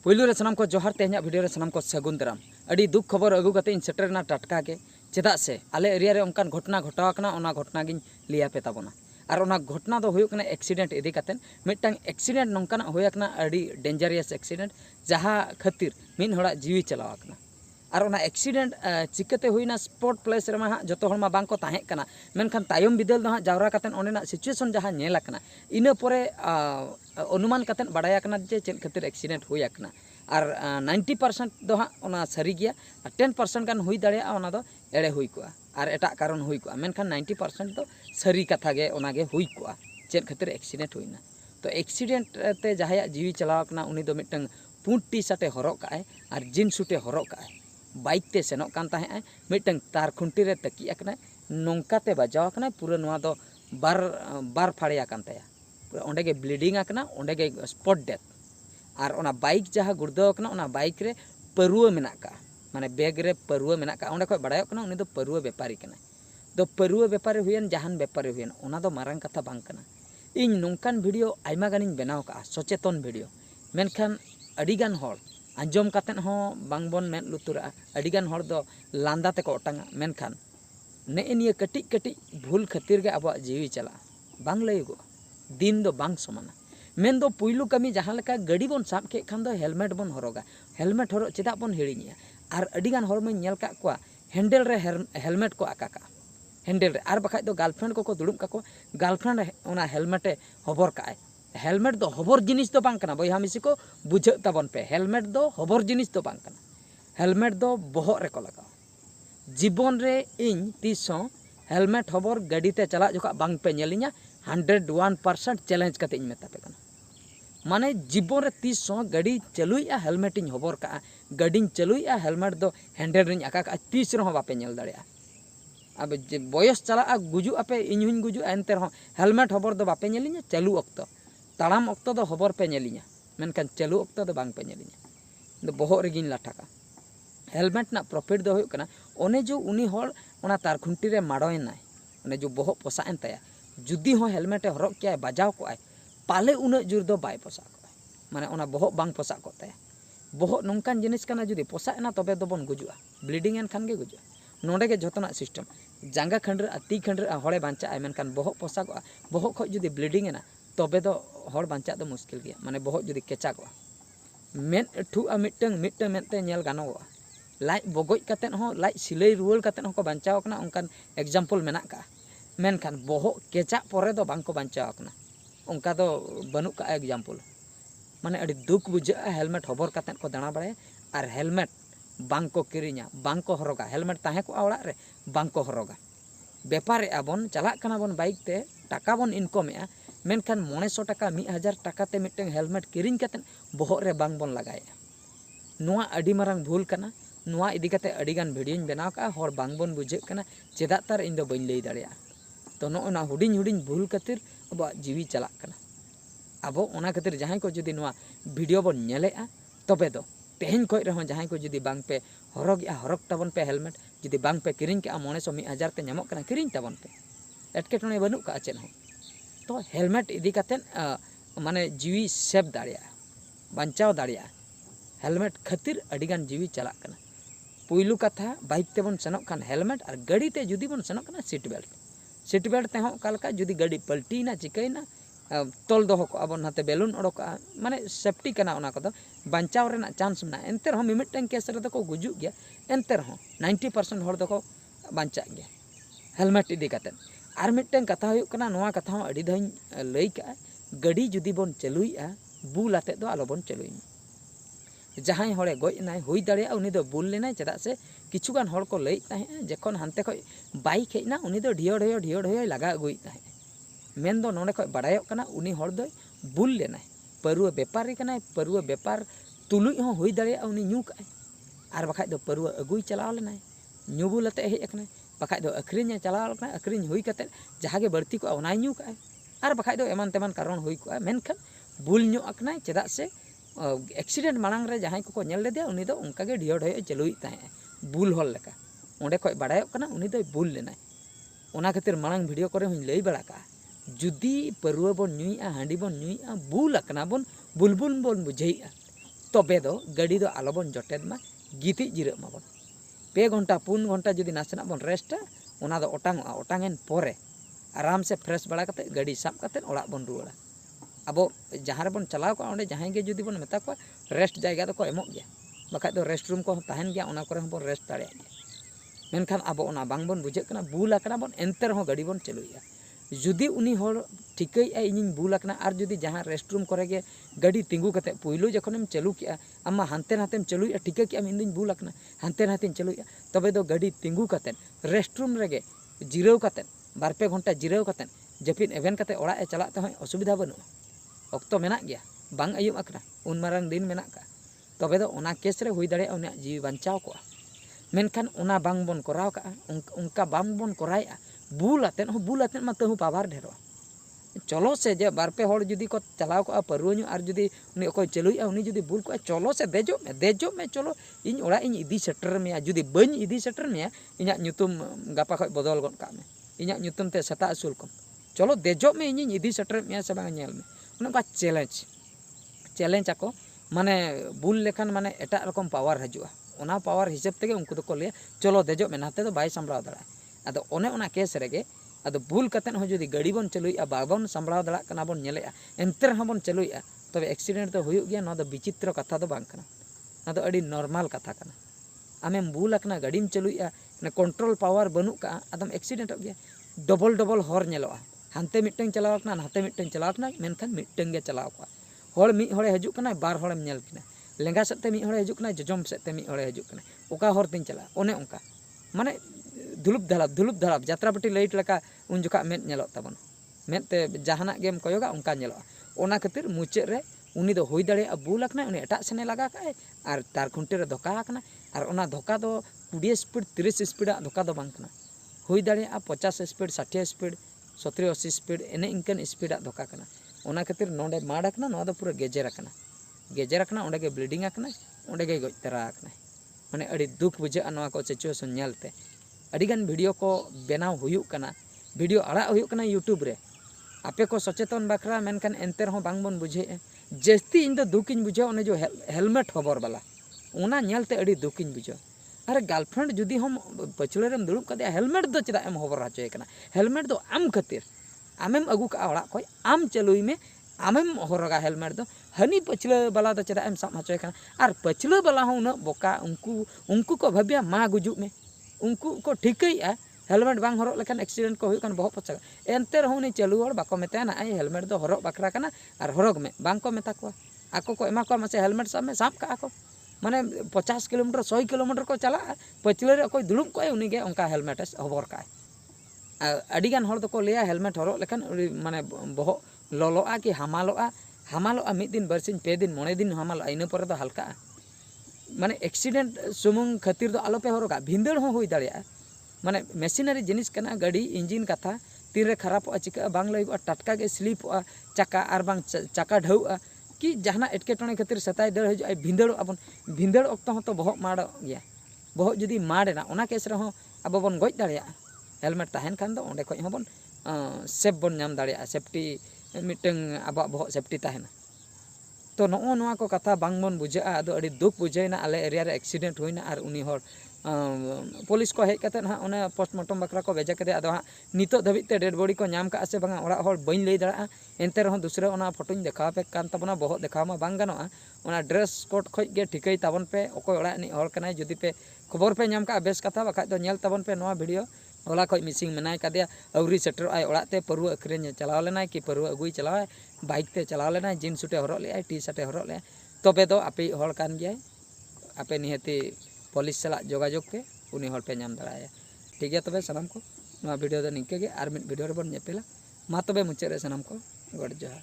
पुलू रे सनाम को जोहार तेहना वीडियो रे सनाम को सगुन दाराम अड़ी दुख खबर अगू कते इन सेटरना टटका के चेदा से आले एरिया रे ओनकान घटना घटावकना ओना घटना गिन लिया पे ताबोना और ओना घटना दो हुयुक कना एक्सीडेंट इदी कातेन मिदटांग एक्सीडेंट नोंकाना हुयकना अड़ी डेंजरियस एक्सीडेंट जहाँ खातिर मिन होड़ा जीवी चलावकना और ओना एक्सीडेंट चिकाते हुईना स्पॉट प्लेस रे मा जतो हरमा बांग को ताहें कना मेनखान तायम बिदल दो हाँ जावरा कातेन ओनेना सिचुएशन जहाँ नेल कना इना परे अनुमान कातेन बाडाया कना जे चेद खातिर एक्सीडेंट हुयकना और 90% दो हाँ ओना सरी गया 10% गान हुई दाड़ेया ओना दो एड़े हुई कोआ और एटा कारण हुई कोआ मेनखान 90% दो सरी कथा गे ओना गे हुई कोआ चेद खातिर एक्सीडेंट हुईना तो एक्सीडेंट ते जहाया जीवी चलावकना उनी दो मिदटांग पुंड टी शर्टे हरक काए और जीन्स सूटे हरक काए बाइक ते सेनोक कान ताहें मिदटांग तार खुंटी रे तकी अकना नोंकाते बजाव अकना पूरा नोआ दो बार फाड़िया कान ताया पूरा ओंडे गे ब्लीडिंग अकना ओंडे गे स्पॉट डेथ और ओना बाइक जहाँ गुर्दो अकना ओना बाइक रे परुआ मेना का माने बैग रे परुआ मेना का ओंडे खय बडायो कना उनी दो परुआ व्यापारी कना दो परुआ व्यापारी हुयन जहान व्यापारी हुयन ओना दो मारंग कथा बांग कना इन नोंकान वीडियो आयमा गानिन बनाव का सचेतन वीडियो मेनखान अडिगान हर आंजम कातेन हो बांगबन मेन लुतुरा अडिगान हर दो लांदा तेको ओटांगा मेनखान नेनिया कटिक कटिक भूल खातिर गे अब जीवी चला बांग लयगो दिन दो बांग समाना मेन दो पुइलू कमी जहाँ लेका गाड़ी बन साब के खान दो हेलमेट बन हरोगा हेलमेट हरो चेदा बन हिड़िनिया और अडिगान हर में नेल का कोआ हैंडल रे हेलमेट को आका का हैंडल रे और बखाय दो गर्लफ्रेंड को दुड़ुब का को गर्लफ्रेंड ओना हेलमेटे हबर काए हेलमेट दो हबर जिनिस दो बांग कना बयहा मिसी को बुझे ताबन पे हेलमेट दो हबर जिनिस दो बांग कना हेलमेट दो बहग रे को लगाओ जीवन रे इन तीसों हेलमेट हबर गाड़ी ते चला जोखा बांग पे नेलिया 101% चैलेंज कते इन मेता पे कना माने जीवन रे तीसों गाड़ी चलुया हेलमेट इन हबर का गाड़ी चलुया हेलमेट दो हैंडल रिन आका का तीस रहो बापे नेल दाड़िया अब बयस चला गुजु आपे इन हुन गुजु एनते रहो हेलमेट हबर दो बापे नेलिया चालू अक्तो ताड़ाम अक्तो दो हबर पे नेलिया मेनखान चालू अक्तो दो बांग पे नेलिया दो बहग रेगिन लाठाका हेलमेट ना प्रॉफिट दो हुयुक कना ओने जो उनी हर ओना तार खुंटी रे माड़ोयनाय ओने जो बहग पोसा एन ताया जुदी हो हेलमेटे हरक किया बजाव को आय पाले उना जोर दो बाय पोसा को माने ओना बहग बांग पोसा को ताया बहग नोंकान जिनिस कना जुदी पोसा एना तबे दो बन गुजुआ ब्लीडिंग एन खान गे गुजुआ नोंडे गे जतना सिस्टम जांगा खंडर ती खंडर हड़े बांचा मेनखान बहग पोसा को बहग खो जुदी ब्लीडिंग एना तबे दो हड़ बांचा दो मुश्किल गया माने बहग जुदी केचा को मेन ठुआ मिटंग मेनते नेल गानोगा लाइट बगोज कातेन हो लाइट सिलाई रुवाल कातेन हो को बांचाव कना उनकान एग्जाम्पल मेना का मेनखान बहग केचा परे दो बांग को बांचाव कना उनका दो बनु का एग्जाम्पल माने अड़ी दुख बुझा हेलमेट हबर कातेन को दाणा बाड़े और हेलमेट बांग को किरिया बांग को हरगा हेलमेट ताहे को ओड़ा रे बांग को हरगा व्यापार आबन चला कना बन बाइक ते टाका बन इनकम ए मेनखान 900 टाका 1000 टाका ते मिटeng हेलमेट किरिंग कातेन बहग रे बांग बन लगाया नोआ अड़ी मारंग भूल कना नोआ इदी काते अड़ीगान भिडियों बनाव का हर बांग बन बुझे कना चेदा तार इन दो बइन लई दाड़िया तो नोना हुडिंग हुडिंग भूल खातिर अब जीवी चला कना अब ओना खातिर जहां को जुदी नोआ वीडियो बन नेलेआ तबे दो तेहन खय रहो जहां को जुदी बांग पे हरगिया हरक ताबन पे हेलमेट जुदी बांग पे किरिंग के 900 1000 ते नामक कना किरिंग ताबन पे एटकेटने बनु का चेन हो तो हेलमेट इदी कातेन माने जीवी सेव दाड़िया बांचाव दाड़िया हेलमेट खातिर अड़ीगान जीवी चला कना पुइलू कथा बाइक तेबन सेनोक खान हेलमेट और गाड़ी ते जुदी बन सेनोक कना सीट बेल्ट ते हो कालका जुदी गाड़ी पलटीना चिकैना तोल दोहो को अब नाते बेलून ओडोका माने सेफ्टी कना ओना कदो बांचाव रेना चांस मेना एनते रहो मिमिटन केस रे दको गुजु गया एनते रहो 90% हर दको बांचा गया हेलमेट इदी कातेन आर मिटन कथा हुयुक कना नोआ कथा हो अड़ी धइन लई का गाड़ी जुदी बन चलुइया बुल आते दो आलो बन चलुइ जहां हड़े गoj नाय हुई दाड़िया उनी दो बुल लेनाय चेदा से किछुगान हड़ को लई ताहे जखन हानते खय बाइक हेजना उनी दो ढियो लगा अगुई ताहे मेन दो नोंडे खय बाडायोक कना उनी हड़ दो बुल लेनाय परुआ व्यापारी कनाय परुआ व्यापार तुलुई हो हुई दाड़िया उनी न्यू काय आर बखाय दो परुआ अगुई चलाव लेनाय न्यू बुल आते हेज अकनाय बखाय दो अखरिñ चलाव लेनाय अखरिñ हुई कते जहां गे बड़ती को ओनाय न्यू काय आर बखाय दो एमान तेमान कारण हुई को मेनखान बुल न्यू अकनाय चेदा से एक्सीडेंट मांग रे जहां को नेल लेदे उनी दो उनका गे ढियो चलुई ताहे बुल हल लेका ओंडे खय बाडायोक कना उनी दो बुल लेनाय ओना खातिर मांग वीडियो करे हुई लई बड़ा का जुदी परुआ बन न्यूइया हांडी बन न्यूइया बुल अकना बन बुलबुल बन बुझेइया तबे दो गाड़ी दो आलोबन जटेद मा गिति जिरग माबन 2 घंटा 4 घंटा जुदी नासेना बन रेस्टा ओना दो ओटांगोआ ओटांगेन पोरे आराम से फ्रेश बड़ा कते गाड़ी साब कते ओड़ा बन रुवाड़ा अब जहाँ बन चलाव को ओंडे जहाँ गे जुदी बन मेता को रेस्ट जायगा दो को एमोग गया बाखाय दो रेस्ट रूम को तहन गया ओना करे बन रेस्ट दाड़े गया मेनखान अब ओना बांग बन बुझे कना बुल आकना बन एंते रहो गाड़ी बन चलुया जुदी उनी होड़ ठिकई इनिं बुल आकना आर जुदी जहाँ रेस्ट रूम करे गे गाड़ी तिंगु कते पुइलो जखोनेम चालू किया आमा हानते नातेम चलुया ठिका कि इनिं बुल आकना हानते नातेम चलुया तबे दो गाड़ी तिंगु कते रेस्ट रूम रेगे जिराव कते 2-2 घंटा जिराव कते जपिन एवेन कते ओड़ा ए चलाते हय असुविधा बनु अक्तो मेना गया बांग आयुम आकना उन मारांग दिन मेना का तबे दो ओना केस रे हुई दाड़े उनिया जीवी बांचाव को मेनखान ओना बांग बन कराव का उनका बांग बन कराया बुल आते मा तहु पावर ढेरो चलो से जे 2-2 होड़ जुदी को चलाव को परुवनु आर जुदी उनी अकोय चलुया उनी जुदी बुल को चलो से देजो में चलो इन ओड़ा इन इदी सेटर में जुदी बन इदी सेटर में इना नुतुम गापा खय बदल गन का में इना नुतुम ते सता असूल कम चलो देजो में इन इदी सेटर में से बांग नेल में उनका चैलेंज आको माने बुल लेखान माने एटा रकम पावर हजुआ ओना पावर हिसाब तेगे उनको तो को लिया चलो देजो में नाते तो बाय संभराव दड़ा आदो ओने ओना केस रेगे आदो बुल कतेन हो जुदी गाड़ी बन चलुया बाबन संभराव दड़ा कना बन नेलेया एंते रहा बन चलुया तबे एक्सीडेंट तो हुयुग गया ना दो विचित्र कथा दो बांग कना ना दो अड़ी नॉर्मल कथा कना आमेम बुल आकना गाड़ीम चलुया ने कंट्रोल पावर बनु का आदम एक्सीडेंट हो गया डबल हर नेलोआ हानते मिटटें चलाव कना नाते मिटटें चलाव कना मेनखान मिटटें गे चलाव को होड़ मी होड़े हजू कना 2 होड़ेम नेल किना लेंगा सेते मी होड़े हजू कना जजम सेते मी होड़े हजू कना ओका हर तीन चला ओने ओंका माने धुलुप धड़ाप जात्रापटी लाइट लका उन जोखा मेद नेलो ताबन मेदते जहाना गेम कयोगा उनका नेलोआ ओना खातिर मुचाद रे उनी दो हुई दाड़े बुल आकना उनी एटा सेने लगा काए आर तार खुंटे रे धोका आकना आर ओना धोका दो 20 स्पीड 30 स्पीड धोका दो बांग कना हुई दाड़े 50 स्पीड 60 स्पीड 70 80 स्पीड एने इनकन स्पीड धोका कना ओना खातिर नोंडे माड आकना नोआ दो पूरा गेजेर आकना ओंडे गे ब्लीडिंग आकना ओंडे गे गज तरा आकना माने अड़ी दुख बुझा नोआ को सिचुएशन नेलते अड़ीगान वीडियो को बनाव हुयुक कना वीडियो आड़ा हुयुक कना यूट्यूब रे आपे को सचेतन बाखरा मेनखान एंते रहो बांग बन बुझे जस्ती इन दो दुख इन बुझे ओने जो हेलमेट हबर वाला ओना नेलते अड़ी दुख इन बुझे अरे गर्लफ्रेंड जुदी हम पछुड़े रेम दुड़ुब कदे हेलमेट दो चेदा एम हबर हचोय कना हेलमेट दो आम खातिर आमेम अगु का ओड़ा खय आम चलुई में आमेम हरगा हेलमेट दो हनी पछुड़े वाला दो चेदा एम साब हचोय कना आर पछुड़े वाला हो उना बोका उनको को भाबिया मा गुजुग में उनको को ठिकैया हेलमेट बांग हरक लेखान एक्सीडेंट को हुयुक बहुत पछा एंते रहो उनी चालू हर बाको मेता ना हेलमेट दो हरक बाखरा कना आर हरक में बांग को मेता को आको को एमा को मासे हेलमेट साब में साब का को माने 50 किलोमीटर 100 किलोमीटर को चला पछले रे कोई दुलुम को उनी गे उनका हेलमेट हबर का अड़ीगान हर दो लिया हेलमेट हरक लेखान माने बहो ललोआ कि हमालोआ मिद दिन बरसिन 2 दिन 9 दिन हमालोआ इन पर दो हल्का माने एक्सीडेंट सुमुंग खातिर दो आलोपे हरका भिंदड़ हो हुई दाड़िया माने मेसिनरी जिनिस कना गाड़ी इंजिन कथा तीन रे खराब चिका बांग लइगो टटका गे स्लिप चाका आर बांग चाका ढौआ कि जहाना एटकेटणे खातिर सताय दड़ हजु भिंदड़ अपन भिंदड़ अक्तो तो बहक माड़ गया बहक जुदी माड़ेना ओना केस रहो अब बन गज दाड़िया हेलमेट तहन खान दो ओंडे खय हबन सेफ बन नाम दाड़िया सेफ्टी मिटeng अब बहक सेफ्टी तहना तो नोआ नोआ को कथा बांग बन बुझा आदो अड़ी दुख बुझाइना आले एरिया रे एक्सीडेंट होइना आर उनी हर पुलिस को हेज कते ना ओने पोस्टमार्टम बकरा को भेजा कदे आदो नितो धाबित ते डेड बॉडी को नाम का से बांगा ओड़ा हर बइन लई दाड़ा एंते रहो दूसरे ओना फोटोኝ देखाव पे कान तबना बहुत देखाव मा बांग गानोआ ओना ड्रेस कोड खoj गे ठिकई ताबन पे ओको ओड़ा नि हर कनाय जुदी पे खबर पे नाम का बेस कथा बाखा दो नेल ताबन पे नोआ वीडियो ओला खoj मिसिंग मेनाय कदे अवरी सेटर आय ओड़ा ते परुआ अखरेन चलाव लेनाय कि परुआ अगुई चलाव बाइक ते चलाव लेनाय जींस सूटे हरक ले टी शर्टे हरक ले तबे दो आपे हर कान गया आपे निहती पुलिस सला जोगाजोग पे उनी हर पे नाम दाड़ाया ठीक गया तबे सनाम को नोआ वीडियो दो निंके गे आर मिड वीडियो रे बन नेपेला मा तबे मुचाद रे सनाम को गड जोहार।